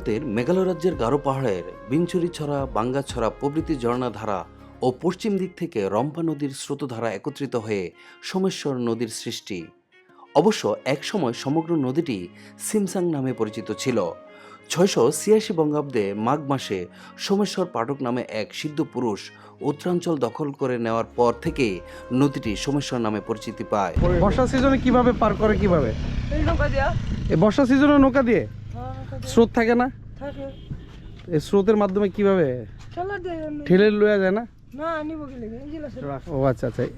ভারতের মেঘালয় রাজ্যের গারো পাহাড়ের বিঞ্চুরিছড়া, বাঙ্গাছড়া প্রভৃতি ঝর্ণাধারা ও পশ্চিম দিক থেকে রম্পা নদীর স্রোতধারা একত্রিত হয়ে সোমেশ্বর নদীর সৃষ্টি। অবশ্য একসময় সমগ্র নদীটি সিমসাং নামে পরিচিত ছিল। 686 বঙ্গাব্দে মাঘ মাসে সোমেশ্বর পাঠক নামে এক সিদ্ধ পুরুষ উত্তরাঞ্চল দখল করে নেওয়ার পর থেকে নদীটি সোমেশ্বর নামে পরিচিতি পায়। বর্ষা সিজনে কিভাবে পার করে কিভাবে? এই নৌকা দিয়া। এই বর্ষা সিজনে নৌকা দিয়ে হ্যাঁ, নৌকা দিয়া। স্রোত থাকে না? থাকে। এই স্রোতের মাধ্যমে কিভাবে চলা দিয়ে। ঠেলে লয়ে যায় না? না, নিব কি লাগে? এই যে লাসে। ও আচ্ছা আচ্ছা।